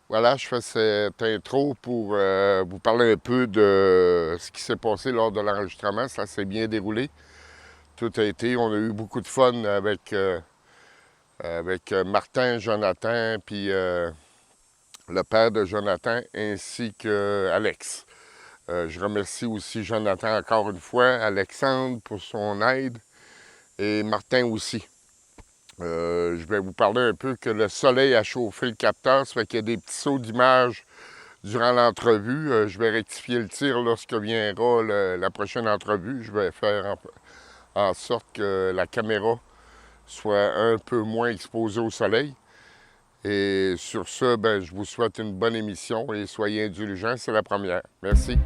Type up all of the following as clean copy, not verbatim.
Voilà, je fais cette intro pour vous parler un peu de ce qui s'est passé lors de l'enregistrement. Ça s'est bien déroulé. Tout a été. On a eu beaucoup de fun avec Martin, Jonathan, puis le père de Jonathan, ainsi que Alex. Je remercie aussi Jonathan encore une fois, Alexandre pour son aide et Martin aussi. Je vais vous parler un peu que le soleil a chauffé le capteur, ça fait qu'il y a des petits sauts d'image durant l'entrevue. Je vais rectifier le tir lorsque viendra la prochaine entrevue. Je vais faire en sorte que la caméra soit un peu moins exposée au soleil. Et sur ce, ben, je vous souhaite une bonne émission et soyez indulgents, c'est la première. Merci.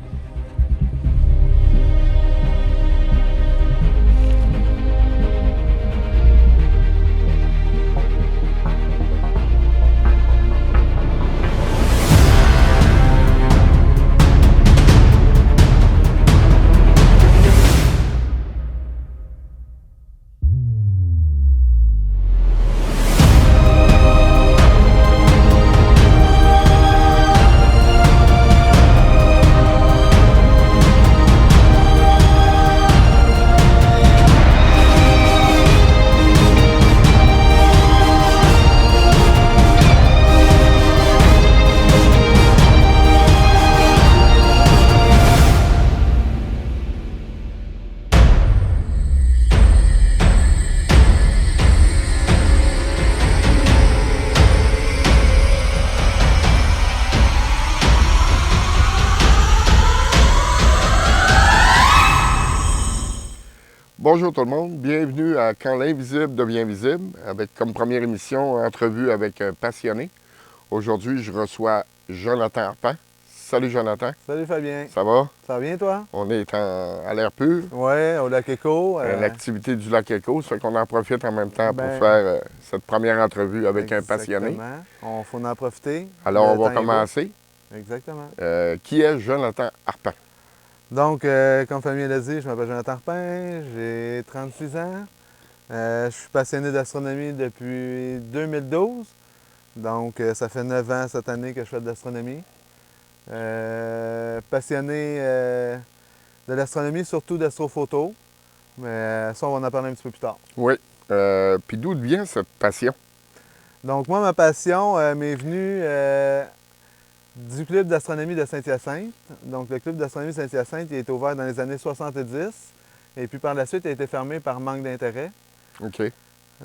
Bonjour tout le monde, bienvenue à Quand l'invisible devient visible, avec comme première émission, entrevue avec un passionné. Aujourd'hui, je reçois Jonathan Arpent. Salut Jonathan, Salut Fabien. ça va? Ça va bien toi? On est à l'air pur, Ouais, au lac Éco. l'activité du lac Éco, ça fait qu'on en profite en même temps pour Ben, faire cette première entrevue avec un passionné. Exactement. On faut en profiter. Alors, Le on va temps est beau. commencer. Exactement. Qui est Jonathan Arpent? Donc, comme Fabien l'a dit, je m'appelle Jonathan Arpin, j'ai 36 ans. Je suis passionné d'astronomie depuis 2012. Donc, ça fait 9 ans cette année que je fais de l'astronomie. Passionné de l'astronomie, surtout d'astrophoto. Mais ça, on va en parler un petit peu plus tard. Oui. Puis d'où vient cette passion? Donc, moi, ma passion m'est venue du club d'astronomie de Saint-Hyacinthe. Donc, le club d'astronomie de Saint-Hyacinthe, il a été ouvert dans les années 70. Et puis, par la suite, il a été fermé par manque d'intérêt. OK.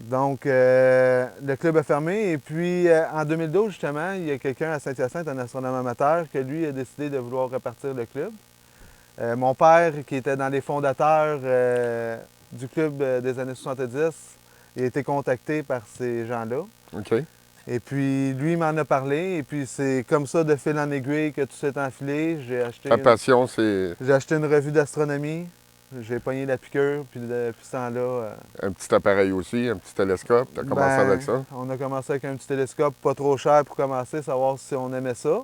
Donc, le club a fermé. Et puis, en 2012, justement, il y a quelqu'un à Saint-Hyacinthe, un astronome amateur, que lui a décidé de vouloir repartir le club. Mon père, qui était dans les fondateurs du club des années 70, il a été contacté par ces gens-là. OK. Et puis, lui, il m'en a parlé. Et puis, c'est comme ça, de fil en aiguille, que tout s'est enfilé. Ta passion, c'est J'ai acheté une revue d'astronomie. J'ai pogné la piqûre. Puis, depuis ce temps-là... un petit appareil aussi, un petit télescope. Tu as commencé avec ça? On a commencé avec un petit télescope, pas trop cher pour commencer, savoir si on aimait ça.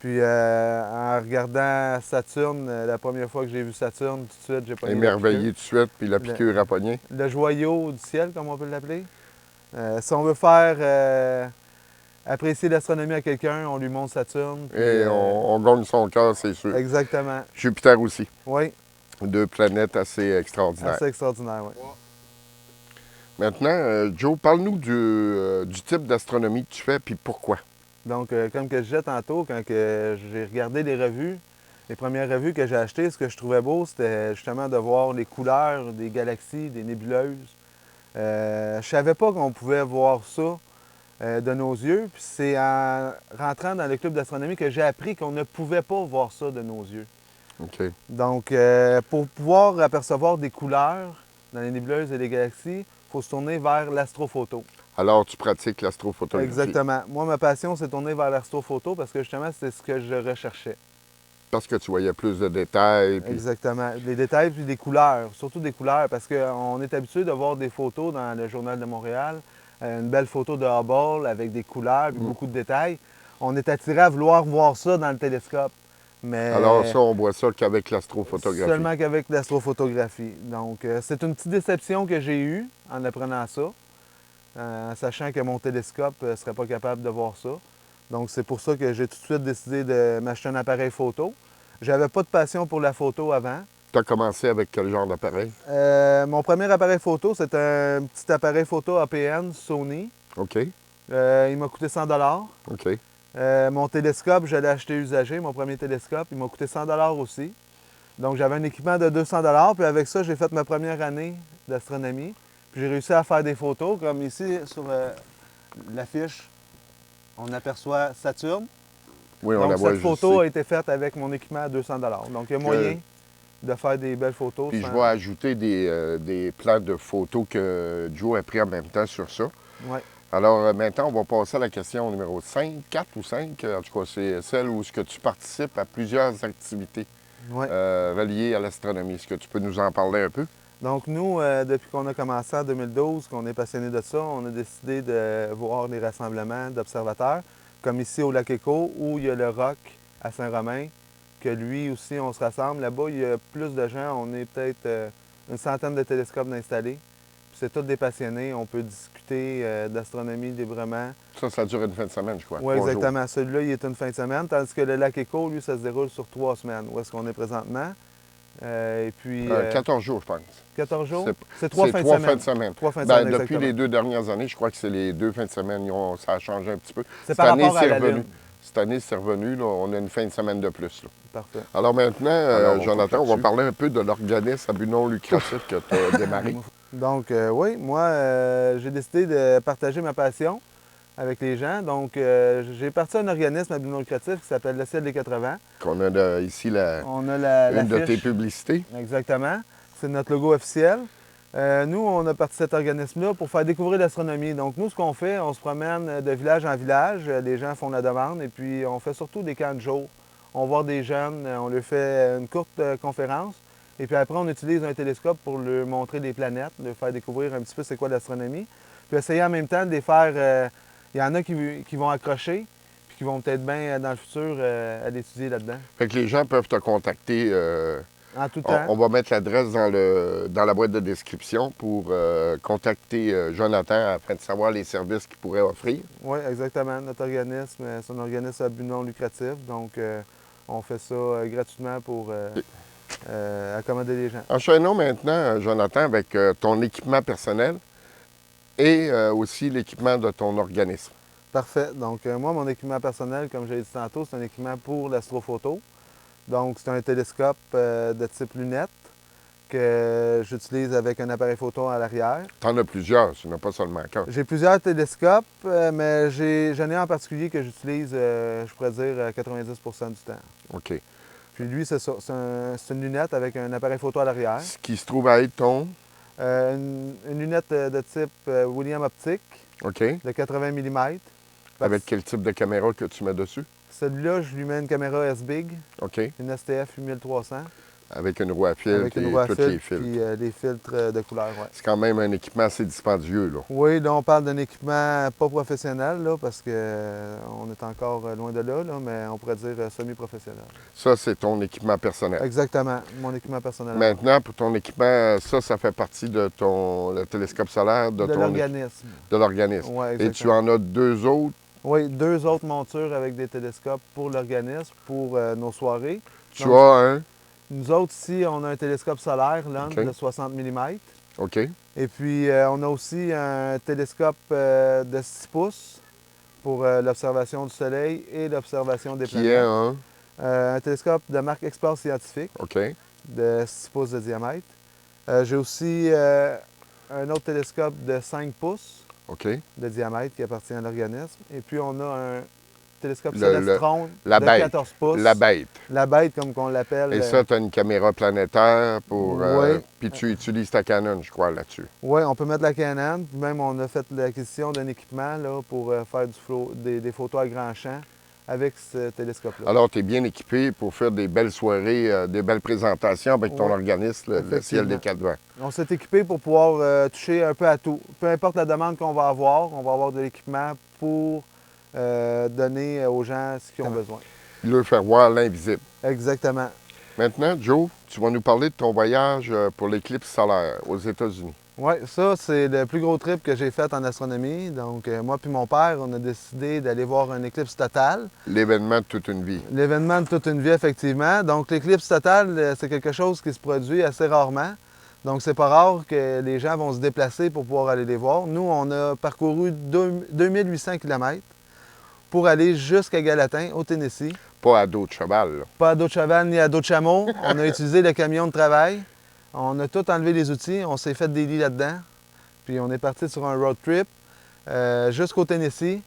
Puis, en regardant Saturne, la première fois que j'ai vu Saturne, tout de suite, j'ai pogné la Émerveillé piqûre. tout de suite, puis la piqûre à pogner. Le joyau du ciel, comme on peut l'appeler. Si on veut faire apprécier l'astronomie à quelqu'un, on lui montre Saturne. Puis, Et on gagne son cœur, c'est sûr. Exactement. Jupiter aussi. Oui, Deux planètes assez extraordinaires. assez extraordinaire, oui. Maintenant, Joe, parle-nous du type d'astronomie que tu fais, puis pourquoi. Donc, comme que je disais tantôt, quand j'ai regardé les revues, les premières revues que j'ai achetées, ce que je trouvais beau, c'était justement de voir les couleurs des galaxies, des nébuleuses. Je savais pas qu'on pouvait voir ça de nos yeux. Puis c'est en rentrant dans le club d'astronomie que j'ai appris qu'on ne pouvait pas voir ça de nos yeux. OK. Donc, pour pouvoir apercevoir des couleurs dans les nébuleuses et les galaxies, il faut se tourner vers l'astrophoto. Alors, tu pratiques l'astrophotographie. Exactement. Moi, ma passion, c'est tourner vers l'astrophoto parce que justement, c'est ce que je recherchais. Parce que tu voyais plus de détails. Puis... Exactement. Les détails puis des couleurs, surtout des couleurs, parce qu'on est habitué de voir des photos dans le Journal de Montréal, une belle photo de Hubble avec des couleurs puis beaucoup de détails. On est attiré à vouloir voir ça dans le télescope. Mais Alors ça, on voit ça qu'avec l'astrophotographie. seulement qu'avec l'astrophotographie. Donc, c'est une petite déception que j'ai eue en apprenant ça, en sachant que mon télescope ne serait pas capable de voir ça. Donc, c'est pour ça que j'ai tout de suite décidé de m'acheter un appareil photo. J'avais pas de passion pour la photo avant. Tu as commencé avec quel genre d'appareil? Mon premier appareil photo, c'était un petit appareil photo APN Sony. OK, Il m'a coûté 100 OK. Mon télescope, je l'ai acheté usagé, mon premier télescope, il m'a coûté 100 aussi. Donc, j'avais un équipement de 200 puis avec ça, j'ai fait ma première année d'astronomie. Puis j'ai réussi à faire des photos, comme ici sur l'affiche, on aperçoit Saturne. Oui, on Donc, la voit cette juste photo ici. a été faite avec mon équipement à 200 Donc, il y a moyen de faire des belles photos. Puis je sans- vais ajouter des plans de photos que Joe a pris en même temps sur ça. Ouais. Alors maintenant, on va passer à la question numéro 5, 4 ou 5. En tout cas, c'est celle où ce que tu participes à plusieurs activités Ouais. reliées à l'astronomie. Est-ce que tu peux nous en parler un peu? Donc, nous, depuis qu'on a commencé en 2012, qu'on est passionné de ça, on a décidé de voir des rassemblements d'observateurs, comme ici au Lac Éco, où il y a le Roc à Saint-Romain, que lui aussi, on se rassemble. Là-bas, il y a plus de gens. On est peut-être une centaine de télescopes d'installés. Puis c'est tous des passionnés. On peut discuter d'astronomie librement. Ça dure une fin de semaine, je crois. Oui, 3 jours. exactement. Celui-là, il est une fin de semaine, tandis que le Lac Éco, lui, ça se déroule sur 3 semaines. Où est-ce qu'on est présentement? Et puis... 14 jours, je pense. 14 jours? C'est- C'est 3 C'est fins de 3 semaine. fins de semaine. 3 fins de Ben, semaine, depuis exactement. les 2 dernières années, je crois que c'est les 2 fins de semaine. Ça a changé un petit peu. C'est Cette par année, rapport à c'est la revenu. Lune. Cette année, c'est revenu. Là, on a une fin de semaine de plus. Là. Parfait. Alors maintenant, Alors, on Jonathan, coupe on va là-dessus. parler un peu de l'organisme à but non lucratif que tu as démarré. Donc, oui, moi, j'ai décidé de partager ma passion avec les gens. Donc, j'ai parti un organisme à but non lucratif qui s'appelle Le Ciel des 80. Qu'on a ici On a une de tes l'affiche. publicités. Exactement. C'est notre logo officiel. Nous, on a parti cet organisme-là pour faire découvrir l'astronomie. Donc, nous, ce qu'on fait, on se promène de village en village. Les gens font la demande et puis on fait surtout des camps de jour. On voit des jeunes, on leur fait une courte conférence. Et puis après, on utilise un télescope pour leur montrer des planètes, leur faire découvrir un petit peu c'est quoi l'astronomie. Puis essayer en même temps de les faire... Il y en a qui vont accrocher, puis qui vont peut-être bien, dans le futur, aller étudier là-dedans. Fait que les gens peuvent te contacter. En tout temps. On va mettre l'adresse dans la boîte de description pour contacter Jonathan afin de savoir les services qu'il pourrait offrir. Oui, exactement. Notre organisme, c'est un organisme à but non lucratif. Donc, on fait ça gratuitement pour accommoder les gens. Enchaînons maintenant, Jonathan, avec ton équipement personnel et aussi l'équipement de ton organisme. Parfait. Donc, moi, mon équipement personnel, comme j'ai dit tantôt, c'est un équipement pour l'astrophoto. Donc, c'est un télescope de type lunette que j'utilise avec un appareil photo à l'arrière. Tu en as plusieurs, tu n'as pas seulement qu'un. J'ai plusieurs télescopes, mais j'en ai un en particulier que j'utilise, je pourrais dire, 90 du temps. OK. Puis lui, c'est ça. C'est une lunette avec un appareil photo à l'arrière. Ce qui se trouve à être ton. Une lunette de type William Optique OK. de 80 mm. Avec quel type de caméra que tu mets dessus? Celui-là, je lui mets une caméra S-Big, OK. une STF 8300. Avec une roue à filtre Avec une et roue à tous filtre, les filtres. puis les filtres de couleur, ouais. C'est quand même un équipement assez dispendieux, là. Oui, là, on parle d'un équipement pas professionnel, là, parce qu'on est encore loin de là, mais on pourrait dire semi-professionnel. Ça, c'est ton équipement personnel. Exactement, mon équipement personnel. Maintenant, pour ton équipement, ça fait partie de le télescope solaire de l'organisme. de l'organisme. Oui, Et tu exactement. en as 2 autres. Oui, 2 autres montures avec des télescopes pour l'organisme, pour nos soirées. Tu Donc, as un. Nous autres, ici, on a un télescope solaire, Lund, OK. de 60 mm. OK. Et puis, on a aussi un télescope de 6 pouces pour l'observation du Soleil et l'observation des Qui est planètes. un. Un télescope de marque Expert Scientifique OK. de 6 pouces de diamètre. J'ai aussi un autre télescope de 5 pouces OK. de diamètre qui appartient à l'organisme. Et puis, on a un télescope Le- Celestron la de bête. 14 pouces. La bête. La bête, comme qu'on l'appelle. Et ça, tu as une caméra planétaire pour. Oui. Puis tu utilises ta Canon, je crois, là-dessus. Oui, on peut mettre la Canon. Puis même, on a fait l'acquisition d'un équipement là, pour faire des photos à grand champ avec ce télescope-là. Alors, tu es bien équipé pour faire des belles soirées, des belles présentations avec ton Oui, organisme, le ciel des 4 vents. On s'est équipé pour pouvoir toucher un peu à tout. Peu importe la demande qu'on va avoir de l'équipement pour donner aux gens ce qu'ils ont besoin. Leur faire voir l'invisible. Exactement. Maintenant, Joe, tu vas nous parler de ton voyage pour l'éclipse solaire aux États-Unis. Oui, ça, c'est le plus gros trip que j'ai fait en astronomie. Donc, moi puis mon père, on a décidé d'aller voir une éclipse totale. L'événement de toute une vie. L'événement de toute une vie, effectivement. Donc, l'éclipse totale, c'est quelque chose qui se produit assez rarement. Donc, c'est pas rare que les gens vont se déplacer pour pouvoir aller les voir. Nous, on a parcouru 2800 km pour aller jusqu'à Gallatin, au Tennessee. Pas à dos de cheval, là. Pas à dos de cheval ni à dos de chameau. On a utilisé le camion de travail. On a tout enlevé les outils. On s'est fait des lits là-dedans. Puis on est parti sur un road trip jusqu'au Tennessee,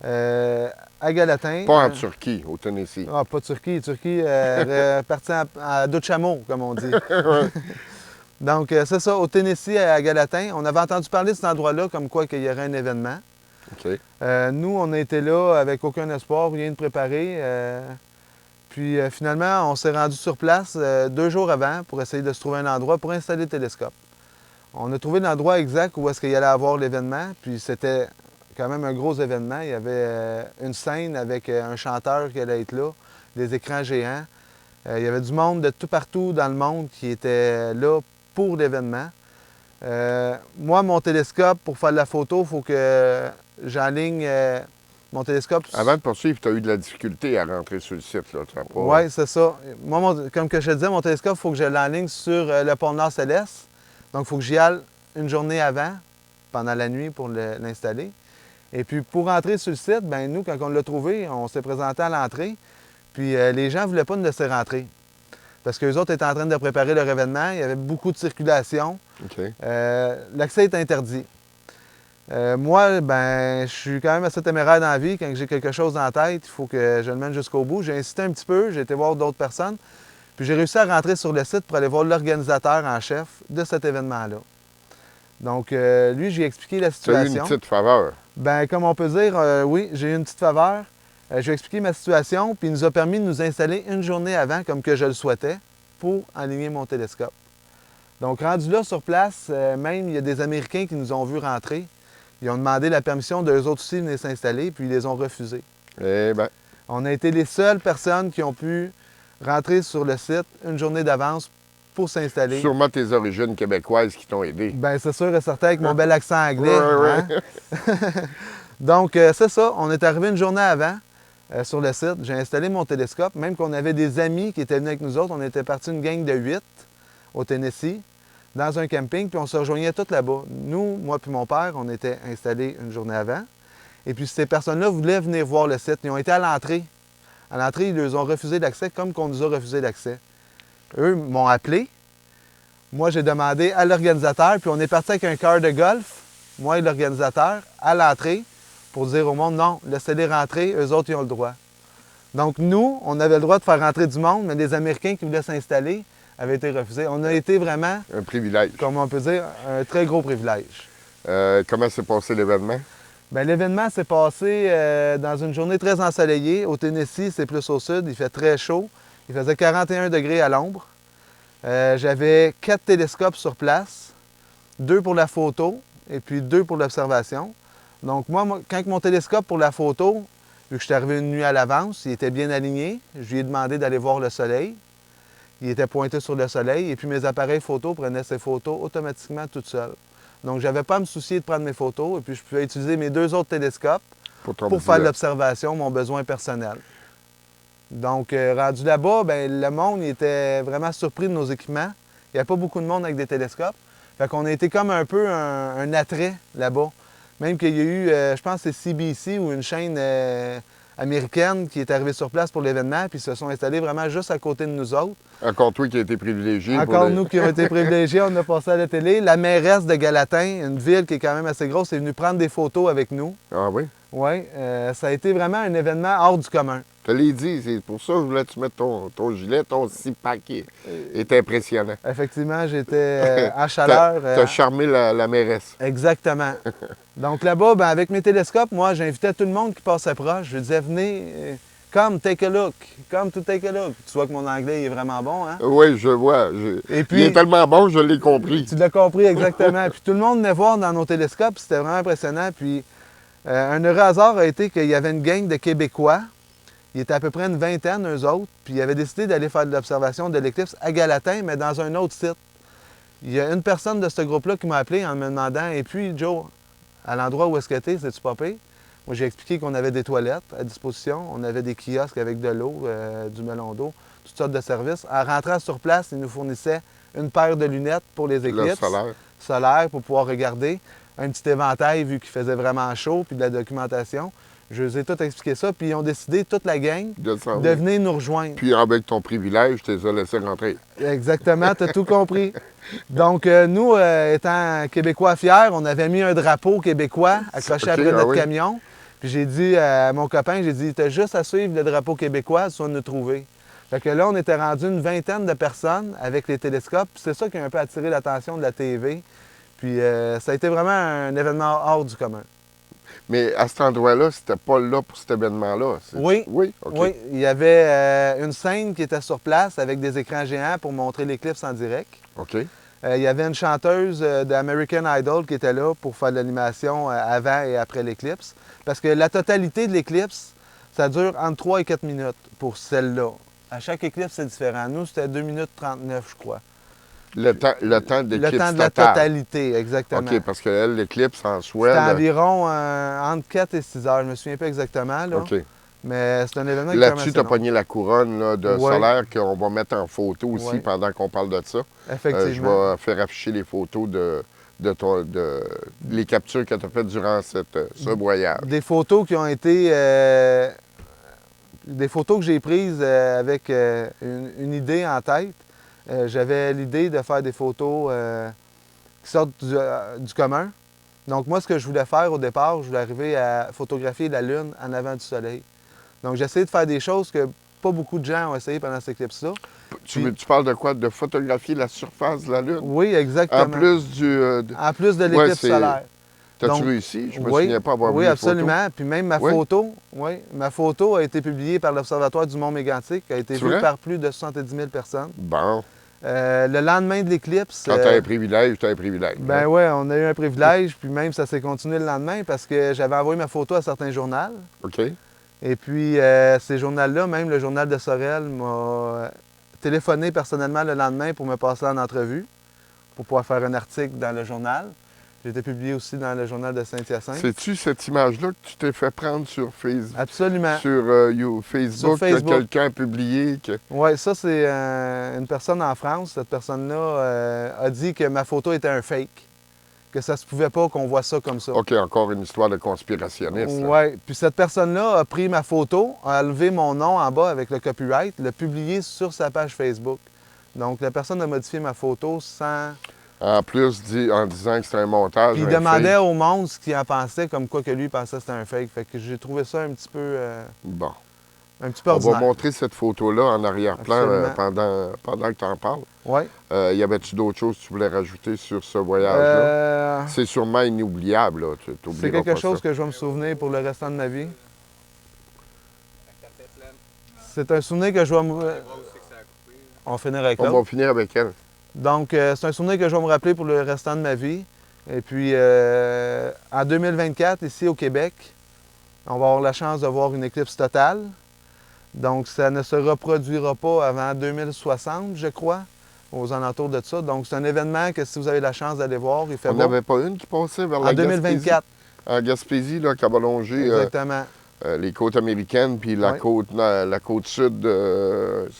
à Gallatin. Pas en Turquie, au Tennessee. Ah, pas Turquie. Turquie, parti à dos de chameau, comme on dit. Donc, c'est ça, au Tennessee, à Gallatin. On avait entendu parler de cet endroit-là, comme quoi qu'il y aurait un événement. OK. Nous, on a été là avec aucun espoir, rien de préparé. Puis finalement, on s'est rendu sur place 2 jours avant pour essayer de se trouver un endroit pour installer le télescope. On a trouvé l'endroit exact où est-ce qu'il allait avoir l'événement, puis c'était quand même un gros événement. Il y avait une scène avec un chanteur qui allait être là, des écrans géants. Il y avait du monde de tout partout dans le monde qui était là pour l'événement. Moi, mon télescope, pour faire de la photo, il faut que j'enligne mon télescope. Avant de poursuivre, tu as eu de la difficulté à rentrer sur le site, là. Pas... Oui, c'est ça. Moi, comme que je te disais, mon télescope, il faut que je l'enligne sur le pôle Nord céleste. Donc, il faut que j'y aille une journée avant, pendant la nuit, pour l'installer. Et puis, pour rentrer sur le site, bien, nous, quand on l'a trouvé, on s'est présenté à l'entrée. Puis, les gens ne voulaient pas nous laisser rentrer. Parce qu'eux autres étaient en train de préparer leur événement. Il y avait beaucoup de circulation. OK. L'accès est interdit. Moi, ben, je suis quand même assez téméraire dans la vie. Quand j'ai quelque chose en tête, il faut que je le mène jusqu'au bout. J'ai insisté un petit peu, j'ai été voir d'autres personnes. Puis j'ai réussi à rentrer sur le site pour aller voir l'organisateur en chef de cet événement-là. Donc, lui, j'ai expliqué la Tu as eu situation. une petite faveur. Bien, comme on peut dire, oui, j'ai eu une petite faveur. J'ai expliqué ma situation, puis il nous a permis de nous installer une journée avant, comme que je le souhaitais, pour aligner mon télescope. Donc, rendu là sur place, même, il y a des Américains qui nous ont vus rentrer. Ils ont demandé la permission d'eux autres aussi de venir s'installer, puis ils les ont refusés. Eh bien, On a été les seules personnes qui ont pu rentrer sur le site une journée d'avance pour s'installer. sûrement tes origines québécoises qui t'ont aidé. Bien, c'est sûr et certain avec mon bel accent anglais. Ouais. Hein? Donc, c'est ça. On est arrivé une journée avant sur le site. J'ai installé mon télescope. Même qu'on avait des amis qui étaient venus avec nous autres. On était partis une gang de 8 au Tennessee, dans un camping, puis on se rejoignait tous là-bas. Nous, moi puis mon père, on était installés une journée avant. Et puis, ces personnes-là voulaient venir voir le site. Ils ont été à l'entrée. À l'entrée, ils leur ont refusé l'accès comme qu'on nous a refusé l'accès. Eux m'ont appelé. Moi, j'ai demandé à l'organisateur, puis on est parti avec un cœur de golf, moi et l'organisateur, à l'entrée, pour dire au monde, non, laissez-les rentrer, eux autres, ils ont le droit. Donc, nous, on avait le droit de faire rentrer du monde, mais les Américains qui voulaient s'installer avaient été refusés. On a été vraiment, Un privilège. comme on peut dire, un très gros privilège. Comment s'est passé l'événement? Bien, l'événement s'est passé dans une journée très ensoleillée. Au Tennessee, c'est plus au sud, il fait très chaud. Il faisait 41 degrés à l'ombre. J'avais 4 télescopes sur place, 2 pour la photo et puis 2 pour l'observation. Donc moi, quand mon télescope pour la photo, vu que je suis arrivé une nuit à l'avance, il était bien aligné. Je lui ai demandé d'aller voir le soleil. Il était pointé sur le soleil et puis mes appareils photo prenaient ces photos automatiquement toutes seules. Donc, je n'avais pas à me soucier de prendre mes photos et puis je pouvais utiliser mes 2 autres télescopes pour faire l'observation, mon besoin personnel. Donc, rendu là-bas, bien, le monde il était vraiment surpris de nos équipements. Il n'y avait pas beaucoup de monde avec des télescopes. Fait qu'on a été comme un peu un attrait là-bas. Même qu'il y a eu, je pense que c'est CBC ou une chaîne américaine qui est arrivée sur place pour l'événement, puis ils se sont installés vraiment juste à côté de nous autres. Encore toi qui as été privilégié. Encore nous qui avons été privilégiés, on a passé à la télé. La mairesse de Gallatin, une ville qui est quand même assez grosse, est venue prendre des photos avec nous. Ah oui? Oui, ça a été vraiment un événement hors du commun. Je te l'ai dit, c'est pour ça que je voulais que tu mettes ton gilet, ton six-pack est impressionnant. Effectivement, j'étais en chaleur. Tu as charmé la mairesse. Exactement. Donc là-bas, ben, avec mes télescopes, moi, j'invitais tout le monde qui passait proche. Je disais, venez, come, take a look. Come to take a look. Tu vois que mon anglais est vraiment bon, hein? Oui, je vois. Et puis, il est tellement bon, je l'ai compris. Tu l'as compris, exactement. Puis tout le monde venait voir dans nos télescopes, c'était vraiment impressionnant. Puis un heureux hasard a été qu'il y avait une gang de Québécois. Il était à peu près une vingtaine, eux autres. Puis ils avaient décidé d'aller faire de l'observation de l'éclipse à Gallatin, mais dans un autre site. Il y a une personne de ce groupe-là qui m'a appelé en me demandant « Et puis, Joe, à l'endroit où est-ce que t'es, c'est-tu pas pire? » Moi, j'ai expliqué qu'on avait des toilettes à disposition, on avait des kiosques avec de l'eau, du melon d'eau, toutes sortes de services. En rentrant sur place, ils nous fournissaient une paire de lunettes pour les Le éclipses solaires pour pouvoir regarder, un petit éventail vu qu'il faisait vraiment chaud, puis de la documentation. Je les ai tout expliqué ça, puis ils ont décidé, toute la gang, de venir nous rejoindre. Puis avec ton privilège, tu les as laissés rentrer. Exactement, tu as tout compris. Donc, nous, étant Québécois fiers, on avait mis un drapeau québécois accroché après notre camion. Puis j'ai dit à mon copain, j'ai dit, t'as juste à suivre le drapeau québécois, soit nous trouver. Fait que là, on était rendu une vingtaine de personnes avec les télescopes. C'est ça qui a un peu attiré l'attention de la TV. Puis ça a été vraiment un événement hors du commun. Mais à cet endroit-là, c'était pas là pour cet événement-là? Oui. Oui? OK. Oui, il y avait une scène qui était sur place avec des écrans géants pour montrer l'éclipse en direct. OK. Il y avait une chanteuse d'American Idol qui était là pour faire de l'animation avant et après l'éclipse. Parce que la totalité de l'éclipse, ça dure entre 3 et 4 minutes pour celle-là. À chaque éclipse, c'est différent. Nous, c'était 2 minutes 39, je crois. Le temps de l'éclipse Le temps de la totalité, exactement. OK, parce que l'éclipse en soi... C'était environ entre 4 et 6 heures. Je ne me souviens pas exactement, là. OK. Mais c'est un événement qui là-dessus, tu as pogné la couronne là, de solaire qu'on va mettre en photo aussi pendant qu'on parle de ça. Effectivement. Je vais faire afficher les photos de les captures que tu as faites durant ce voyage. Des photos qui ont été... des photos que j'ai prises avec une idée en tête. J'avais l'idée de faire des photos qui sortent du commun. Donc moi, ce que je voulais faire au départ, je voulais arriver à photographier la Lune en avant du Soleil. Donc j'ai essayé de faire des choses que pas beaucoup de gens ont essayé pendant cette éclipse-là. Tu parles de quoi? De photographier la surface de la Lune? Oui, exactement. En plus en plus de l'éclipse solaire. T'as-tu réussi? Je me souviens pas avoir vu les photos. Oui, absolument. Puis même ma photo a été publiée par l'Observatoire du Mont Mégantic, a été vue par plus de 70 000 personnes. Bon. Le lendemain de l'éclipse... Quand tu as un privilège, tu as un privilège. Ben oui, on a eu un privilège, puis même ça s'est continué le lendemain parce que j'avais envoyé ma photo à certains journaux. OK. Et puis, ces journaux-là, même le journal de Sorel, m'a téléphoné personnellement le lendemain pour me passer en entrevue, pour pouvoir faire un article dans le journal. J'ai été publié aussi dans le journal de Saint-Hyacinthe. C'est-tu cette image-là que tu t'es fait prendre sur Facebook? Absolument. Sur Facebook, que quelqu'un a publié? Oui, ça, c'est une personne en France. Cette personne-là a dit que ma photo était un fake, que ça se pouvait pas qu'on voit ça comme ça. OK, encore une histoire de conspirationniste. Oui, puis cette personne-là a pris ma photo, a enlevé mon nom en bas avec le copyright, l'a publié sur sa page Facebook. Donc, la personne a modifié ma photo sans... En plus, en disant que c'était un montage. Puis il demandait au monde ce qu'il en pensait, comme quoi que lui pensait que c'était un fake. Fait que j'ai trouvé ça un petit peu... bon. Un petit peu ordinaire. On va montrer cette photo-là en arrière-plan pendant que tu en parles. Oui. Y avait-tu d'autres choses que tu voulais rajouter sur ce voyage-là? C'est sûrement inoubliable, là. C'est quelque chose que je vais me souvenir pour le restant de ma vie. C'est un souvenir que je vais me... On va finir avec l'autre. On va finir avec elle. Donc, c'est un souvenir que je vais me rappeler pour le restant de ma vie. Et puis, en 2024, ici au Québec, on va avoir la chance de voir une éclipse totale. Donc, ça ne se reproduira pas avant 2060, je crois, aux alentours de ça. Donc, c'est un événement que si vous avez la chance d'aller voir, il fait beau. On n'avait pas une qui passait vers la Gaspésie? En 2024. En Gaspésie, là, qui a allongé exactement. Les côtes américaines, puis la côte sud,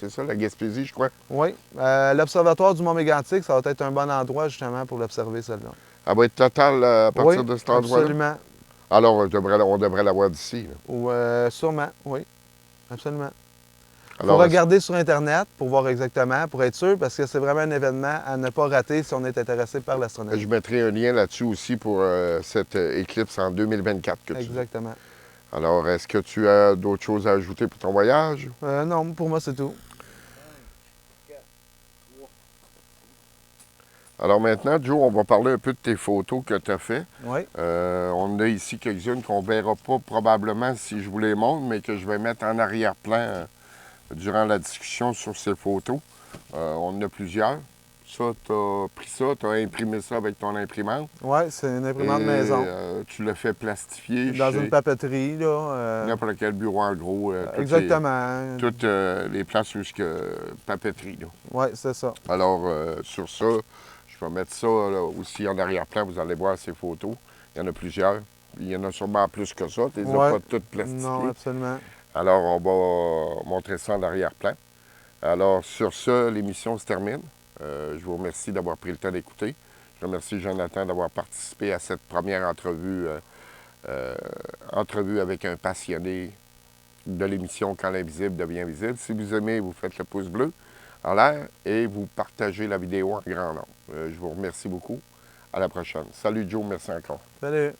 c'est ça, la Gaspésie, je crois? Oui. L'Observatoire du Mont Mégantic, ça va être un bon endroit, justement, pour l'observer, celle-là. Elle va être totale à partir de cet endroit-là? Absolument. Alors, on devrait la voir d'ici. Sûrement, oui. Absolument. Il faut regarder sur Internet pour voir exactement, pour être sûr, parce que c'est vraiment un événement à ne pas rater si on est intéressé par l'astronomie. Je mettrai un lien là-dessus aussi pour cette éclipse en 2024 que tu dis. Exactement. Alors, est-ce que tu as d'autres choses à ajouter pour ton voyage? Non, pour moi, c'est tout. Alors maintenant, Joe, on va parler un peu de tes photos que tu as faites. Oui. On a ici quelques-unes qu'on ne verra pas probablement si je vous les montre, mais que je vais mettre en arrière-plan durant la discussion sur ces photos. On en a plusieurs. Ça, tu as pris ça, tu as imprimé ça avec ton imprimante. Oui, c'est une imprimante maison. Tu l'as fait plastifier. Dans une papeterie, là. N'importe quel bureau, en gros. Exactement. Toutes les places où papeterie, là. Oui, c'est ça. Alors, sur ça, je Je vais mettre ça là, aussi en arrière-plan, vous allez voir ces photos. Il y en a plusieurs. Il y en a sûrement plus que ça. Tu les as pas toutes plastifiées. Non, absolument. Alors, on va montrer ça en arrière-plan. Alors, sur ce, l'émission se termine. Je vous remercie d'avoir pris le temps d'écouter. Je remercie Jonathan d'avoir participé à cette première entrevue avec un passionné de l'émission Quand l'invisible devient visible. Si vous aimez, vous faites le pouce bleu en l'air et vous partagez la vidéo en grand nombre. Je vous remercie beaucoup. À la prochaine. Salut Joe, merci encore. Salut.